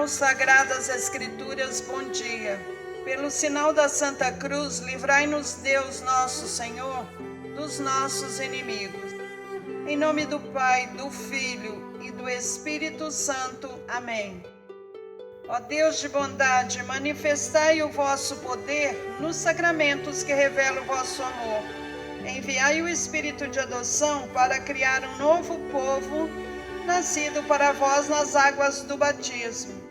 Irmãos, Sagradas Escrituras, bom dia. Pelo sinal da Santa Cruz, livrai-nos Deus nosso Senhor dos nossos inimigos. Em nome do Pai, do Filho e do Espírito Santo. Amém. Ó Deus de bondade, manifestai o vosso poder nos sacramentos que revelam o vosso amor. Enviai o Espírito de adoção para criar um novo povo, nascido para vós nas águas do batismo.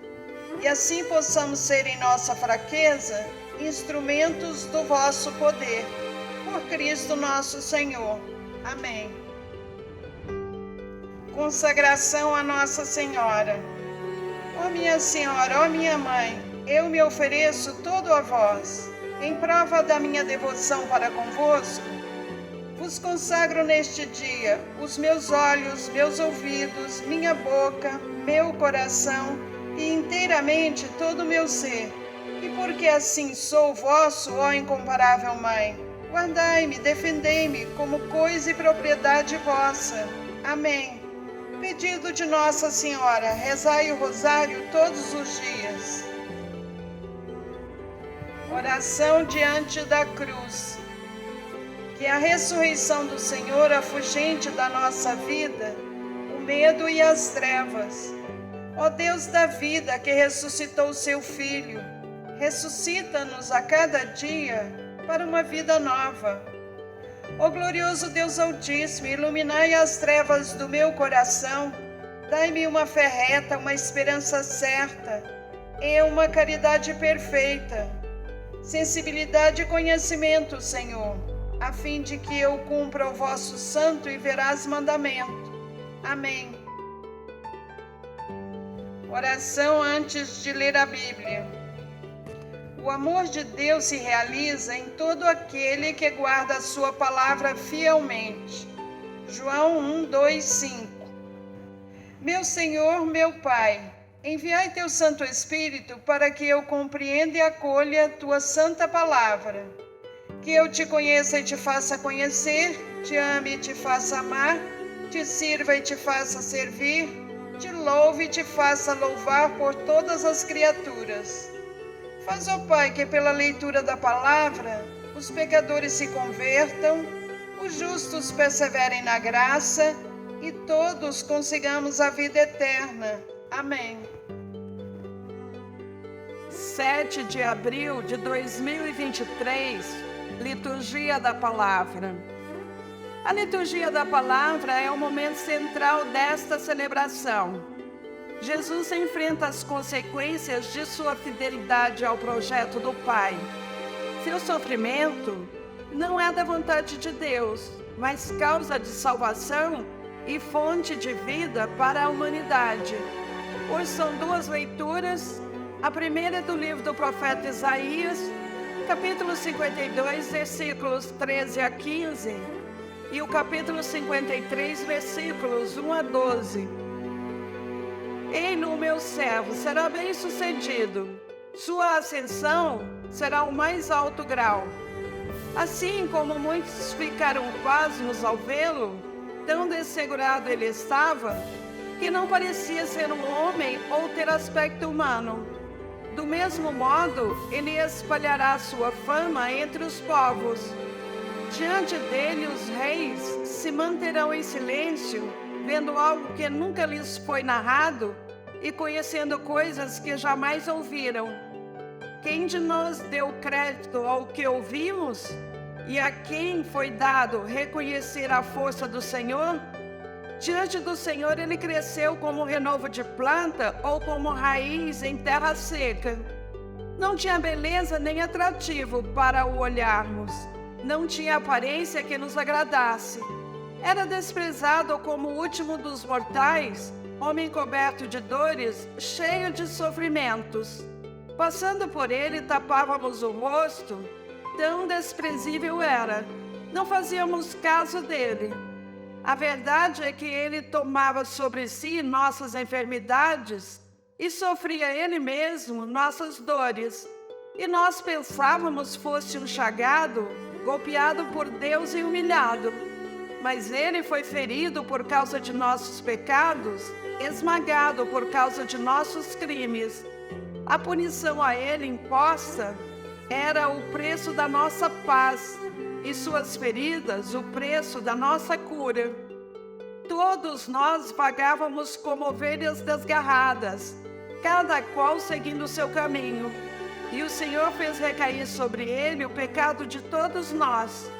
E assim possamos ser em nossa fraqueza instrumentos do vosso poder. Por Cristo nosso Senhor. Amém. Consagração a Nossa Senhora. Ó minha Senhora, ó minha Mãe, eu me ofereço todo a vós, em prova da minha devoção para convosco. Vos consagro neste dia os meus olhos, meus ouvidos, minha boca, meu coração e inteiramente todo o meu ser. E porque assim sou vosso, ó incomparável Mãe, guardai-me, defendei-me como coisa e propriedade vossa. Amém. Pedido de Nossa Senhora, rezai o rosário todos os dias. Oração diante da cruz. Que a ressurreição do Senhor afugente da nossa vida o medo e as trevas. Ó Deus da vida, que ressuscitou o seu Filho, ressuscita-nos a cada dia para uma vida nova. Ó glorioso Deus Altíssimo, iluminai as trevas do meu coração, dai-me uma fé reta, uma esperança certa e uma caridade perfeita, sensibilidade e conhecimento, Senhor, a fim de que eu cumpra o vosso santo e veraz mandamento. Amém. Oração antes de ler a Bíblia. O amor de Deus se realiza em todo aquele que guarda a sua palavra fielmente. João 1, 2, 5. Meu Senhor, meu Pai, enviai teu Santo Espírito para que eu compreenda e acolha tua santa palavra. Que eu te conheça e te faça conhecer, te ame e te faça amar, te sirva e te faça servir, te louve e te faça louvar por todas as criaturas. Faz, ó Pai, que pela leitura da palavra os pecadores se convertam, os justos perseverem na graça e todos consigamos a vida eterna. Amém. 7 de abril de 2023, Liturgia da Palavra. A liturgia da palavra é o momento central desta celebração. Jesus enfrenta as consequências de sua fidelidade ao projeto do Pai. Seu sofrimento não é da vontade de Deus, mas causa de salvação e fonte de vida para a humanidade. Hoje são duas leituras. A primeira é do livro do profeta Isaías, capítulo 52, versículos 13 a 15, e o capítulo 53, versículos 1 a 12. Ei-no, o meu servo será bem-sucedido, sua ascensão será o mais alto grau. Assim como muitos ficaram pasmos ao vê-lo, tão dessegurado ele estava, que não parecia ser um homem ou ter aspecto humano. Do mesmo modo, ele espalhará sua fama entre os povos. Diante dele, os reis se manterão em silêncio, vendo algo que nunca lhes foi narrado e conhecendo coisas que jamais ouviram. Quem de nós deu crédito ao que ouvimos? E a quem foi dado reconhecer a força do Senhor? Diante do Senhor ele cresceu como renovo de planta ou como raiz em terra seca. Não tinha beleza nem atrativo para o olharmos. Não tinha aparência que nos agradasse. Era desprezado como o último dos mortais, homem coberto de dores, cheio de sofrimentos. Passando por ele, tapávamos o rosto, tão desprezível era. Não fazíamos caso dele. A verdade é que ele tomava sobre si nossas enfermidades e sofria ele mesmo nossas dores. E nós pensávamos fosse um chagado, golpeado por Deus e humilhado. Mas ele foi ferido por causa de nossos pecados, esmagado por causa de nossos crimes. A punição a ele imposta era o preço da nossa paz, e suas feridas o preço da nossa cura. Todos nós vagávamos como ovelhas desgarradas, cada qual seguindo o seu caminho. E o Senhor fez recair sobre ele o pecado de todos nós.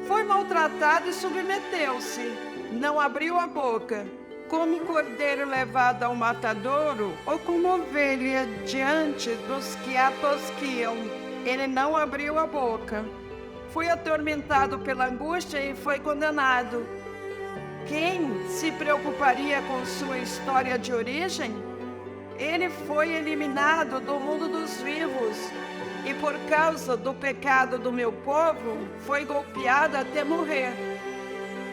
Foi maltratado e submeteu-se, não abriu a boca. Como cordeiro levado ao matadouro, ou como ovelha diante dos que a tosquiam, ele não abriu a boca. Foi atormentado pela angústia e foi condenado. Quem se preocuparia com sua história de origem? Ele foi eliminado do mundo dos vivos, e por causa do pecado do meu povo, foi golpeado até morrer.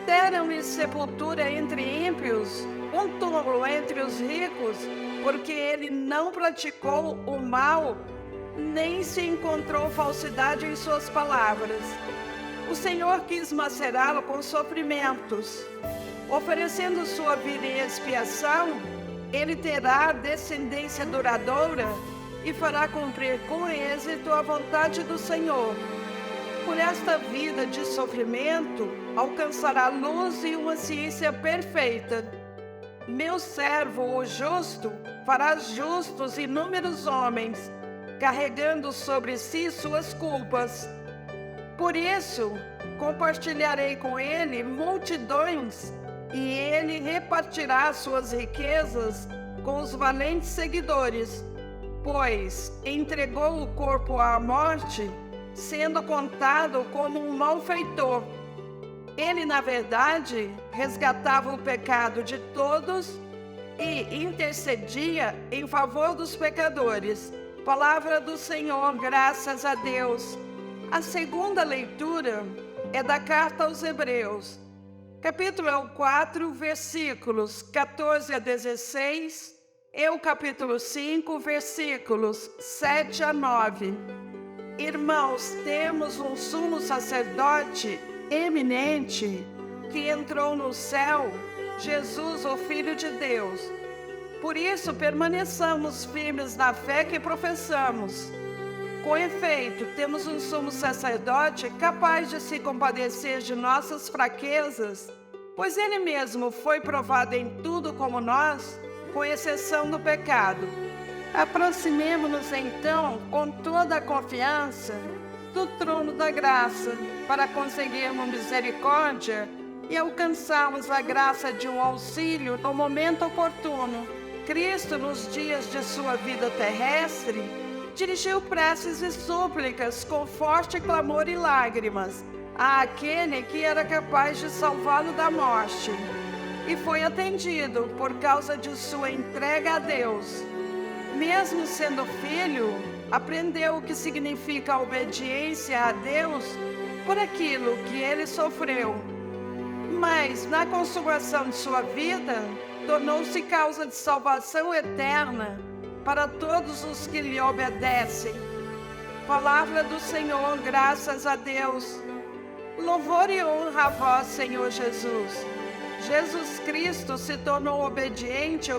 Deram-lhe sepultura entre ímpios, um túmulo entre os ricos, porque ele não praticou o mal, nem se encontrou falsidade em suas palavras. O Senhor quis macerá-lo com sofrimentos. Oferecendo sua vida em expiação, ele terá descendência duradoura e fará cumprir com êxito a vontade do Senhor. Por esta vida de sofrimento, alcançará luz e uma ciência perfeita. Meu servo, o justo, fará justos inúmeros homens, carregando sobre si suas culpas. Por isso, compartilharei com ele multidões, e ele repartirá suas riquezas com os valentes seguidores, pois entregou o corpo à morte, sendo contado como um malfeitor. Ele, na verdade, resgatava o pecado de todos e intercedia em favor dos pecadores. Palavra do Senhor, graças a Deus. A segunda leitura é da carta aos Hebreus. Capítulo 4, versículos 14 a 16, e o capítulo 5, versículos 7 a 9. Irmãos, temos um sumo sacerdote eminente que entrou no céu, Jesus, o Filho de Deus. Por isso, permaneçamos firmes na fé que professamos. Com efeito, temos um sumo sacerdote capaz de se compadecer de nossas fraquezas, pois ele mesmo foi provado em tudo como nós, com exceção do pecado. Aproximemo-nos então com toda a confiança do trono da graça, para conseguirmos misericórdia e alcançarmos a graça de um auxílio no momento oportuno. Cristo, nos dias de sua vida terrestre, dirigiu preces e súplicas com forte clamor e lágrimas àquele que era capaz de salvá-lo da morte, e foi atendido por causa de sua entrega a Deus. Mesmo sendo filho, aprendeu o que significa a obediência a Deus por aquilo que ele sofreu. Mas, na consumação de sua vida, tornou-se causa de salvação eterna para todos os que lhe obedecem. Palavra do Senhor, graças a Deus. Louvor e honra a vós, Senhor Jesus. Jesus Cristo se tornou obediente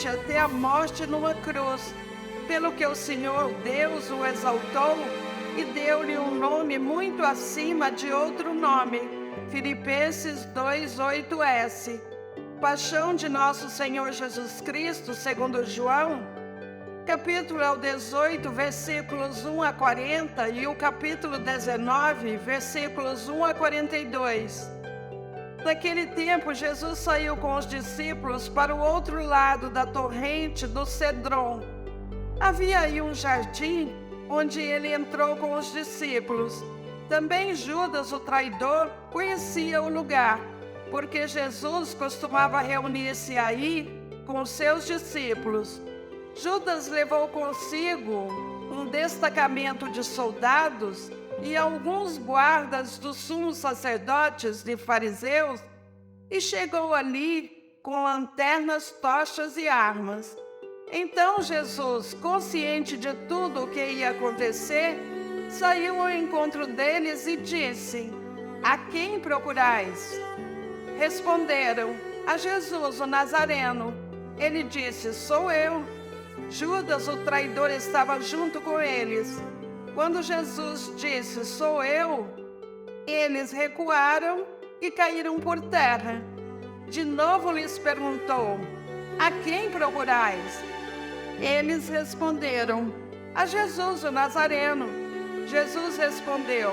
até a morte numa cruz, pelo que o Senhor Deus o exaltou e deu-lhe um nome muito acima de outro nome. Filipenses 2:8s. Paixão de nosso Senhor Jesus Cristo, segundo João, capítulo 18, versículos 1 a 40, e o capítulo 19, versículos 1 a 42. Naquele tempo, Jesus saiu com os discípulos para o outro lado da torrente do Cedron. Havia aí um jardim, onde ele entrou com os discípulos. Também Judas, o traidor, conhecia o lugar, porque Jesus costumava reunir-se aí com os seus discípulos. Judas levou consigo um destacamento de soldados e alguns guardas dos sumos sacerdotes e fariseus, e chegou ali com lanternas, tochas e armas. Então Jesus, consciente de tudo o que ia acontecer, saiu ao encontro deles e disse: "A quem procurais?" Responderam: "A Jesus, o Nazareno." Ele disse: sou eu. Judas, o traidor, estava junto com eles. Quando Jesus disse: sou eu, eles recuaram e caíram por terra. De novo lhes perguntou: a quem procurais? Eles responderam: a Jesus o Nazareno. Jesus respondeu: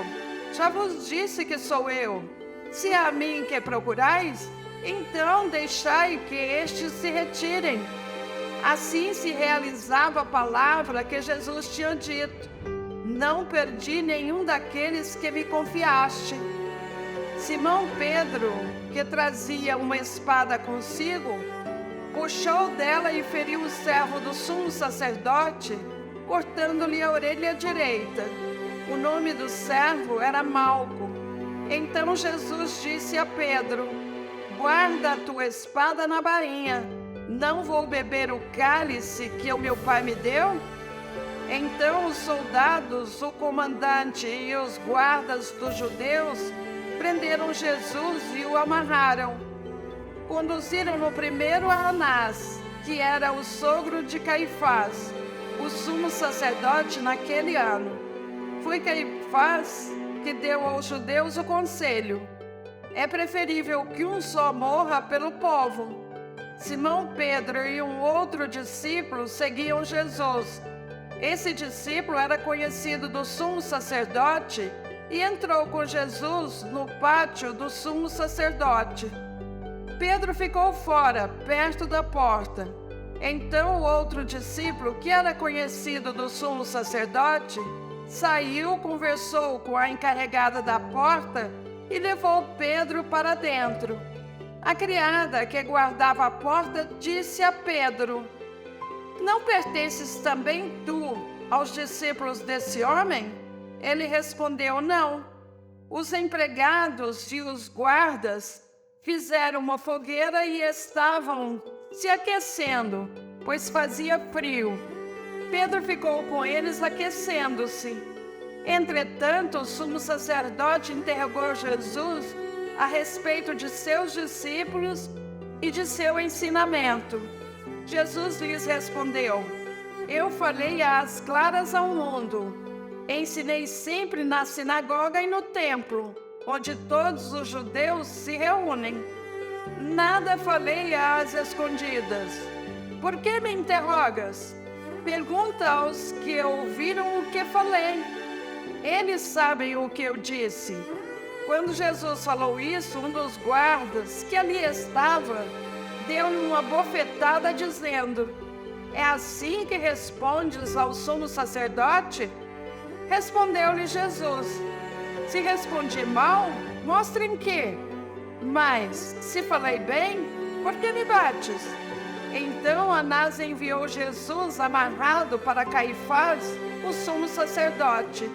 já vos disse que sou eu. Se é a mim que procurais, então deixai que estes se retirem. Assim se realizava a palavra que Jesus tinha dito: não perdi nenhum daqueles que me confiaste. Simão Pedro, que trazia uma espada consigo, puxou dela e feriu o servo do sumo sacerdote, cortando-lhe a orelha direita. O nome do servo era Malco. Então Jesus disse a Pedro: guarda a tua espada na bainha. Não vou beber o cálice que o meu pai me deu? Então os soldados, o comandante e os guardas dos judeus prenderam Jesus e o amarraram. Conduziram-no primeiro a Anás, que era o sogro de Caifás, o sumo sacerdote naquele ano. Foi Caifás que deu aos judeus o conselho: é preferível que um só morra pelo povo. Simão Pedro e um outro discípulo seguiam Jesus. Esse discípulo era conhecido do sumo sacerdote e entrou com Jesus no pátio do sumo sacerdote. Pedro ficou fora, perto da porta. Então o outro discípulo, que era conhecido do sumo sacerdote, saiu, conversou com a encarregada da porta e levou Pedro para dentro. A criada que guardava a porta disse a Pedro: não pertences também tu aos discípulos desse homem? Ele respondeu: não. Os empregados e os guardas fizeram uma fogueira e estavam se aquecendo, pois fazia frio. Pedro ficou com eles aquecendo-se. Entretanto, o sumo sacerdote interrogou Jesus a respeito de seus discípulos e de seu ensinamento. Jesus lhes respondeu: eu falei às claras ao mundo. Ensinei sempre na sinagoga e no templo, onde todos os judeus se reúnem. Nada falei às escondidas. Por que me interrogas? Pergunta aos que ouviram o que falei. Eles sabem o que eu disse. Quando Jesus falou isso, um dos guardas que ali estava deu-lhe uma bofetada, dizendo: é assim que respondes ao sumo sacerdote? Respondeu-lhe Jesus: se respondi mal, mostre-me que. Mas, se falei bem, por que me bates? Então Anás enviou Jesus amarrado para Caifás, o sumo sacerdote.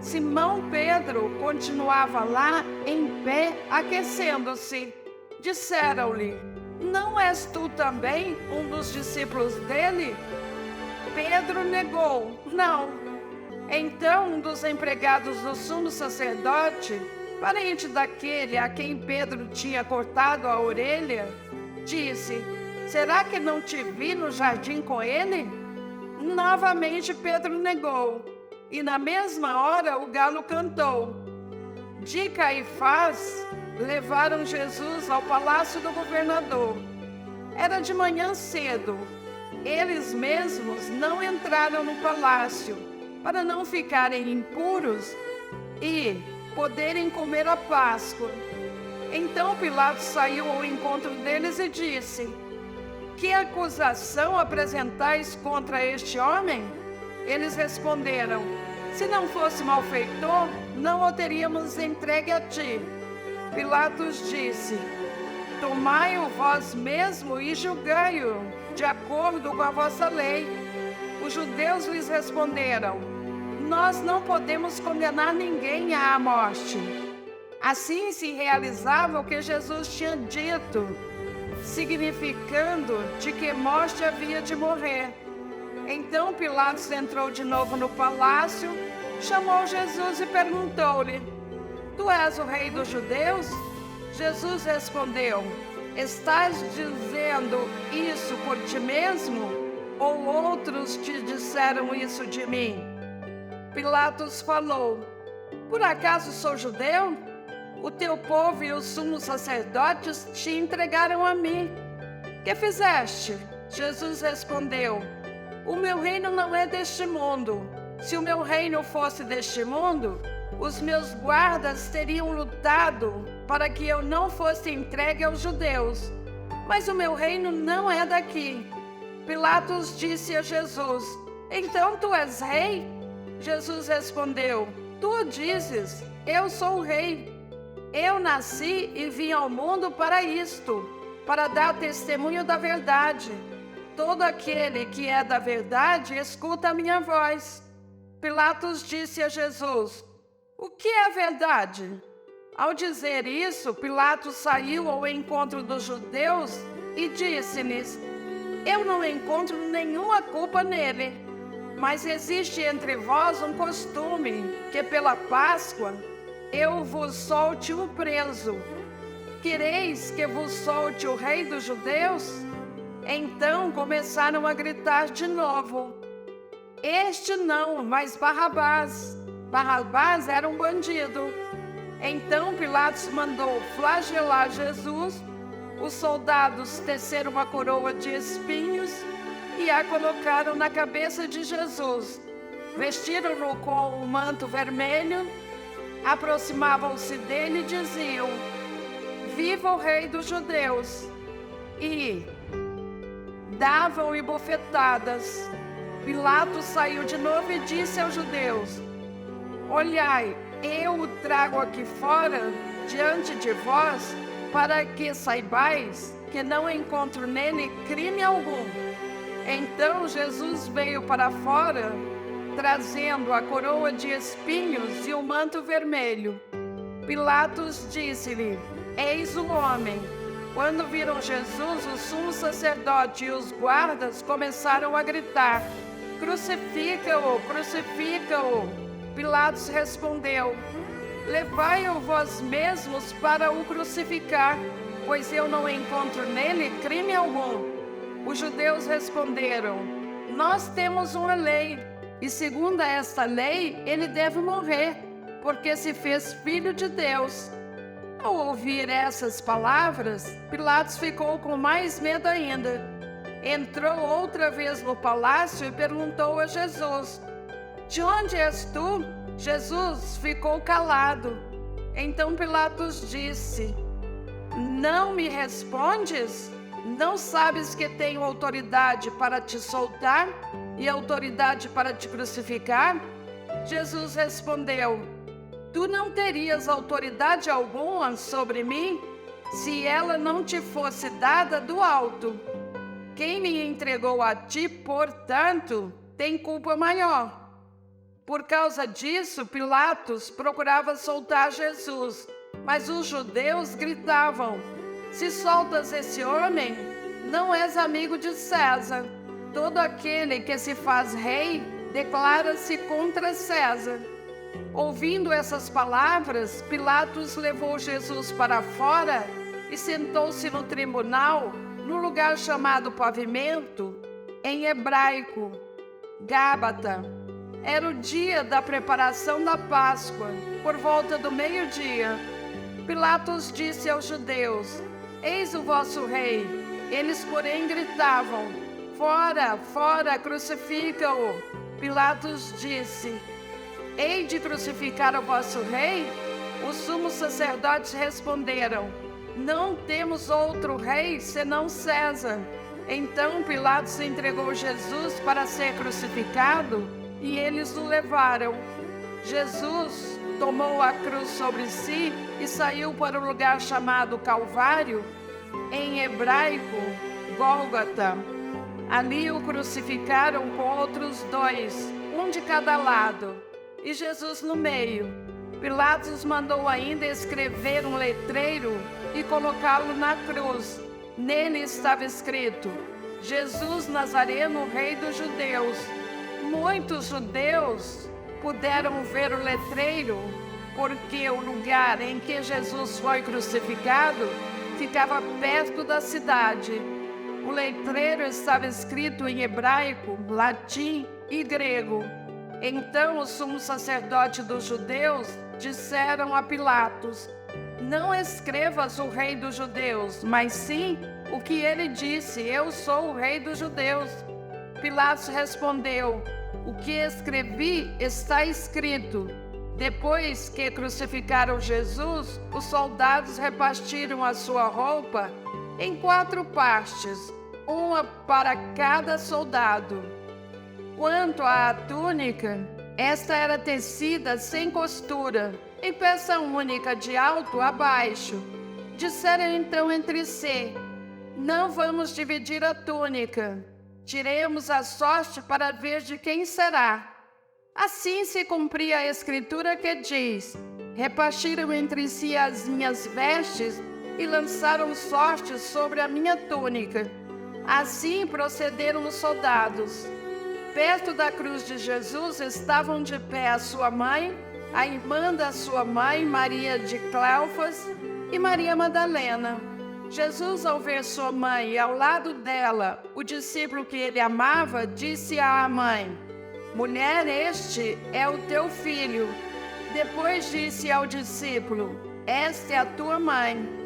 Simão Pedro continuava lá em pé, aquecendo-se. Disseram-lhe: não és tu também um dos discípulos dele? Pedro negou: não. Então um dos empregados do sumo sacerdote, parente daquele a quem Pedro tinha cortado a orelha, disse: será que não te vi no jardim com ele? Novamente Pedro negou. E na mesma hora o galo cantou. De Caifás levaram Jesus ao palácio do governador. Era de manhã cedo. Eles mesmos não entraram no palácio, para não ficarem impuros e poderem comer a Páscoa. Então Pilatos saiu ao encontro deles e disse: que acusação apresentais contra este homem? Eles responderam: se não fosse malfeitor, não o teríamos entregue a ti. Pilatos disse: tomai-o vós mesmo e julgai-o, de acordo com a vossa lei. Os judeus lhes responderam: nós não podemos condenar ninguém à morte. Assim se realizava o que Jesus tinha dito, significando de que morte havia de morrer. Então Pilatos entrou de novo no palácio, chamou Jesus e perguntou-lhe: tu és o rei dos judeus? Jesus respondeu: Estás dizendo isso por ti mesmo? Ou outros te disseram isso de mim? Pilatos falou: por acaso sou judeu? O teu povo e os sumos sacerdotes te entregaram a mim. Que fizeste? Jesus respondeu: o meu reino não é deste mundo. Se o meu reino fosse deste mundo, os meus guardas teriam lutado para que eu não fosse entregue aos judeus. Mas o meu reino não é daqui. Pilatos disse a Jesus: então tu és rei? Jesus respondeu: tu o dizes, eu sou o rei. Eu nasci e vim ao mundo para isto, para dar testemunho da verdade. Todo aquele que é da verdade escuta a minha voz. Pilatos disse a Jesus: o que é verdade? Ao dizer isso, Pilatos saiu ao encontro dos judeus e disse-lhes: eu não encontro nenhuma culpa nele, mas existe entre vós um costume que pela Páscoa eu vos solte um preso. Quereis que vos solte o rei dos judeus? Então começaram a gritar de novo: este não, mas Barrabás. Barrabás era um bandido. Então Pilatos mandou flagelar Jesus. Os soldados teceram uma coroa de espinhos e a colocaram na cabeça de Jesus. Vestiram-no com um manto vermelho, aproximavam-se dele e diziam: viva o rei dos judeus! E davam-lhe bofetadas. Pilatos saiu de novo e disse aos judeus: olhai, eu o trago aqui fora, diante de vós, para que saibais que não encontro nele crime algum. Então Jesus veio para fora, trazendo a coroa de espinhos e o manto vermelho. Pilatos disse-lhe: eis o homem. Quando viram Jesus, o sumo sacerdote e os guardas começaram a gritar: crucifica-o, crucifica-o! Pilatos respondeu: levai-o vós mesmos para o crucificar, pois eu não encontro nele crime algum. Os judeus responderam: nós temos uma lei, e segundo esta lei ele deve morrer, porque se fez filho de Deus. Ao ouvir essas palavras, Pilatos ficou com mais medo ainda. Entrou outra vez no palácio e perguntou a Jesus: de onde és tu? Jesus ficou calado. Então Pilatos disse: não me respondes? Não sabes que tenho autoridade para te soltar e autoridade para te crucificar? Jesus respondeu: tu não terias autoridade alguma sobre mim, se ela não te fosse dada do alto. Quem me entregou a ti, portanto, tem culpa maior. Por causa disso, Pilatos procurava soltar Jesus, mas os judeus gritavam: se soltas esse homem, não és amigo de César. Todo aquele que se faz rei declara-se contra César. Ouvindo essas palavras, Pilatos levou Jesus para fora e sentou-se no tribunal, no lugar chamado Pavimento, em hebraico, Gábata. Era o dia da preparação da Páscoa, por volta do meio-dia. Pilatos disse aos judeus: eis o vosso rei. Eles, porém, gritavam: fora, fora, crucifica-o. Pilatos disse: hei de crucificar o vosso rei? Os sumos sacerdotes responderam: não temos outro rei senão César. Então Pilatos entregou Jesus para ser crucificado e eles o levaram. Jesus tomou a cruz sobre si e saiu para o lugar chamado Calvário, em hebraico, Gólgota. Ali o crucificaram com outros dois, um de cada lado, e Jesus no meio. Pilatos mandou ainda escrever um letreiro e colocá-lo na cruz. Nele estava escrito: Jesus Nazareno, Rei dos Judeus. Muitos judeus puderam ver o letreiro, porque o lugar em que Jesus foi crucificado ficava perto da cidade. O letreiro estava escrito em hebraico, latim e grego. Então o sumo sacerdote dos judeus disseram a Pilatos: não escrevas o rei dos judeus, mas sim o que ele disse: eu sou o rei dos judeus. Pilatos respondeu: o que escrevi está escrito. Depois que crucificaram Jesus, os soldados repartiram a sua roupa em 4 partes, uma para cada soldado. Quanto à túnica, esta era tecida sem costura, em peça única de alto a baixo. Disseram então entre si: não vamos dividir a túnica. Tiremos a sorte para ver de quem será. Assim se cumpria a escritura que diz: repartiram entre si as minhas vestes e lançaram sorte sobre a minha túnica. Assim procederam os soldados. Perto da cruz de Jesus estavam de pé a sua mãe, a irmã da sua mãe, Maria de Cleofas, e Maria Madalena. Jesus, ao ver sua mãe e ao lado dela o discípulo que ele amava, disse à mãe: mulher, este é o teu filho. Depois disse ao discípulo: esta é a tua mãe.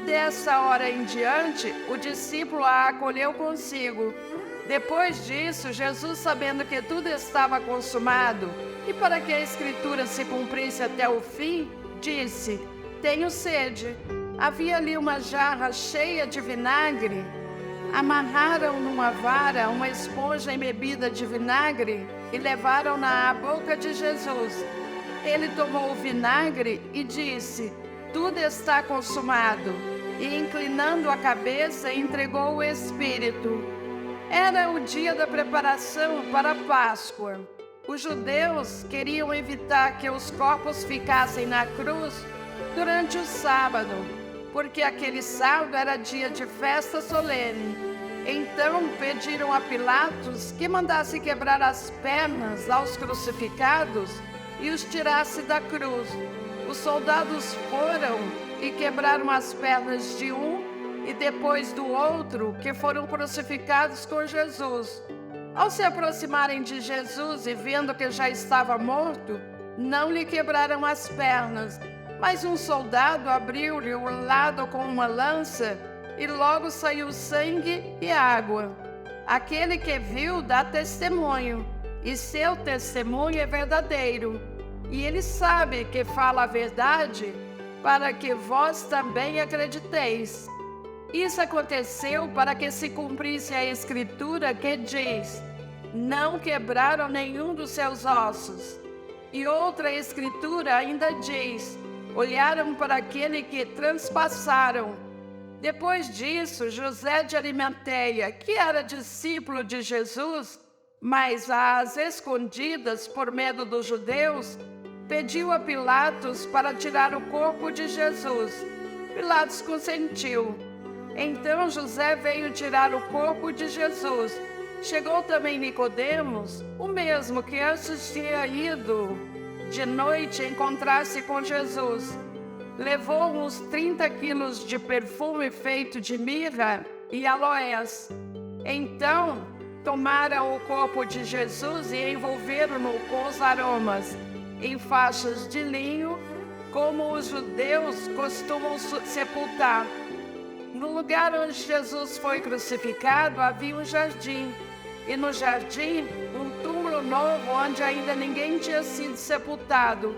Dessa hora em diante, o discípulo a acolheu consigo. Depois disso, Jesus, sabendo que tudo estava consumado, e para que a Escritura se cumprisse até o fim, disse: tenho sede. Havia ali uma jarra cheia de vinagre. Amarraram numa vara uma esponja embebida de vinagre e levaram-na à boca de Jesus. Ele tomou o vinagre e disse: tudo está consumado. E inclinando a cabeça, entregou o Espírito. Era o dia da preparação para a Páscoa. Os judeus queriam evitar que os corpos ficassem na cruz durante o sábado, porque aquele sábado era dia de festa solene. Então pediram a Pilatos que mandasse quebrar as pernas aos crucificados e os tirasse da cruz. Os soldados foram e quebraram as pernas de um e depois do outro, que foram crucificados com Jesus. Ao se aproximarem de Jesus e vendo que já estava morto, não lhe quebraram as pernas, mas um soldado abriu-lhe o lado com uma lança e logo saiu sangue e água. Aquele que viu dá testemunho, e seu testemunho é verdadeiro. E ele sabe que fala a verdade, para que vós também acrediteis. Isso aconteceu para que se cumprisse a Escritura que diz: não quebraram nenhum dos seus ossos. E outra Escritura ainda diz: olharam para aquele que transpassaram. Depois disso, José de Arimateia, que era discípulo de Jesus, mas às escondidas por medo dos judeus, pediu a Pilatos para tirar o corpo de Jesus. Pilatos consentiu. Então José veio tirar o corpo de Jesus. Chegou também Nicodemos, o mesmo que antes tinha ido de noite encontrar-se com Jesus. Levou uns 30 quilos de perfume feito de mirra e aloés. Então tomaram o corpo de Jesus e envolveram-no com os aromas, em faixas de linho, como os judeus costumam sepultar. No lugar onde Jesus foi crucificado havia um jardim, e no jardim um túmulo novo onde ainda ninguém tinha sido sepultado.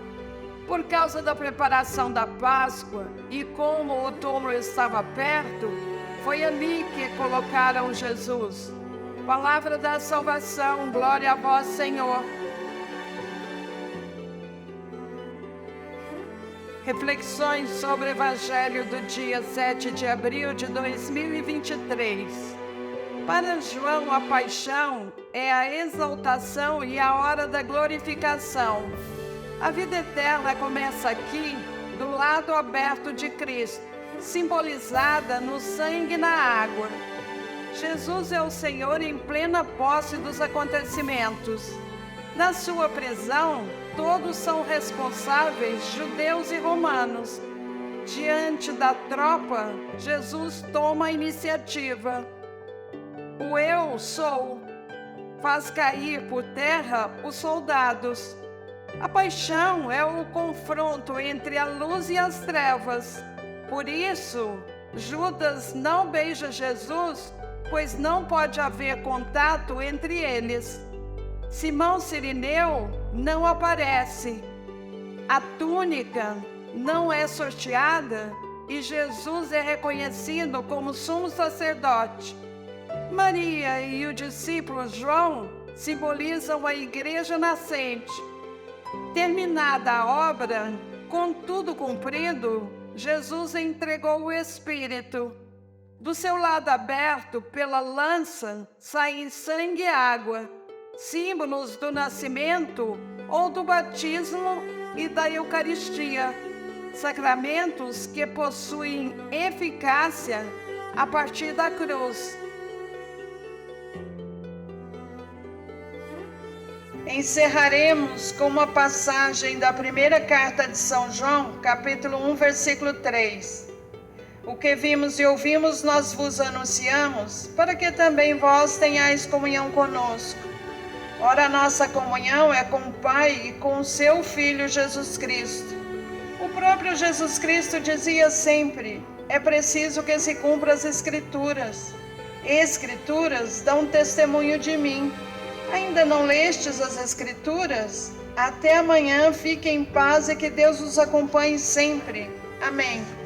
Por causa da preparação da Páscoa e como o túmulo estava perto, foi ali que colocaram Jesus. Palavra da salvação, glória a vós, Senhor. Reflexões sobre o Evangelho do dia 7 de abril de 2023. Para João, a paixão é a exaltação e a hora da glorificação. A vida eterna começa aqui, do lado aberto de Cristo, simbolizada no sangue e na água. Jesus é o Senhor em plena posse dos acontecimentos. Na sua prisão, todos são responsáveis, judeus e romanos. diante da tropa, Jesus toma a iniciativa. O eu sou faz cair por terra os soldados. A paixão é o confronto entre a luz e as trevas. Por isso, Judas não beija Jesus, pois não pode haver contato entre eles. Simão Cirineu não aparece. A túnica não é sorteada e Jesus é reconhecido como sumo sacerdote. Maria e o discípulo João simbolizam a igreja nascente. Terminada a obra, com tudo cumprido, Jesus entregou o Espírito. Do seu lado aberto pela lança saem sangue e água, símbolos do nascimento ou do batismo e da Eucaristia, sacramentos que possuem eficácia a partir da cruz. Encerraremos com uma passagem da primeira carta de São João, capítulo 1, versículo 3. O que vimos e ouvimos nós vos anunciamos, para que também vós tenhais comunhão conosco. Ora, a nossa comunhão é com o Pai e com o seu Filho Jesus Cristo. O próprio Jesus Cristo dizia sempre: é preciso que se cumpra as Escrituras. Escrituras dão testemunho de mim. Ainda não lestes as Escrituras? Até amanhã, fiquem em paz e que Deus os acompanhe sempre. Amém.